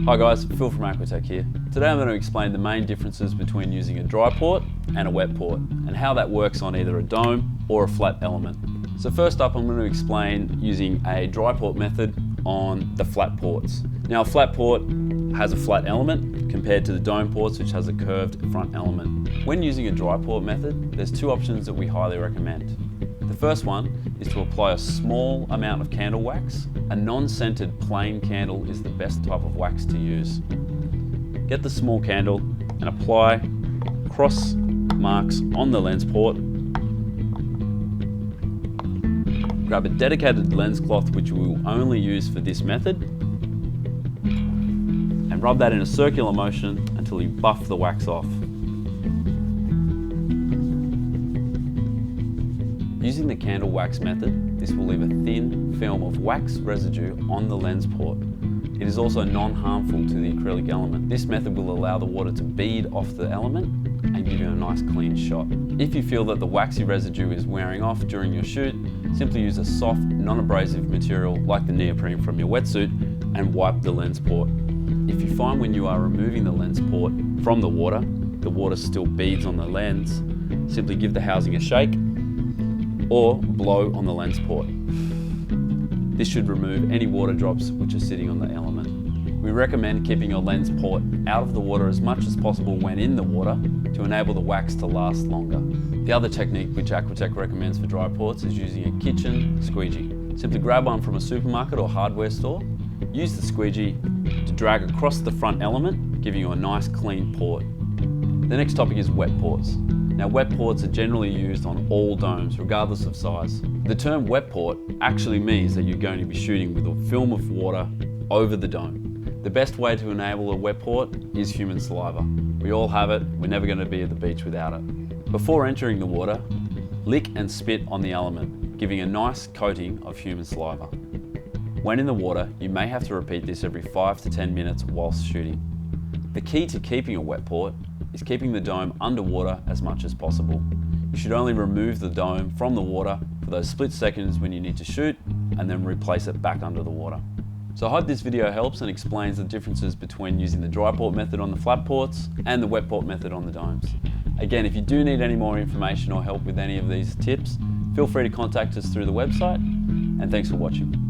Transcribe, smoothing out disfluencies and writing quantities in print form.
Hi guys, Phil from AQUATECH here. Today I'm going to explain the main differences between using a dry port and a wet port and how that works on either a dome or a flat element. So first up, I'm going to explain using a dry port method on the flat ports. Now a flat port has a flat element compared to the dome ports, which has a curved front element. When using a dry port method, there's two options that we highly recommend. The first one is to apply a small amount of candle wax. A non-scented plain candle is the best type of wax to use. Get the small candle and apply cross marks on the lens port. Grab a dedicated lens cloth, which we will only use for this method, and rub that in a circular motion until you buff the wax off. Using the candle wax method, this will leave a thin film of wax residue on the lens port. It is also non-harmful to the acrylic element. This method will allow the water to bead off the element and give you a nice clean shot. If you feel that the waxy residue is wearing off during your shoot, simply use a soft, non-abrasive material like the neoprene from your wetsuit and wipe the lens port. If you find when you are removing the lens port from the water still beads on the lens, simply give the housing a shake or blow on the lens port. This should remove any water drops which are sitting on the element. We recommend keeping your lens port out of the water as much as possible when in the water to enable the wax to last longer. The other technique which AQUATECH recommends for dry ports is using a kitchen squeegee. Simply grab one from a supermarket or hardware store, use the squeegee to drag across the front element, giving you a nice clean port. The next topic is wet ports. Now wet ports are generally used on all domes, regardless of size. The term wet port actually means that you're going to be shooting with a film of water over the dome. The best way to enable a wet port is human saliva. We all have it, we're never going to be at the beach without it. Before entering the water, lick and spit on the element, giving a nice coating of human saliva. When in the water, you may have to repeat this every 5 to 10 minutes whilst shooting. The key to keeping a wet port is keeping the dome underwater as much as possible. You should only remove the dome from the water for those split seconds when you need to shoot and then replace it back under the water. So I hope this video helps and explains the differences between using the dry port method on the flat ports and the wet port method on the domes. Again, if you do need any more information or help with any of these tips, feel free to contact us through the website, and thanks for watching.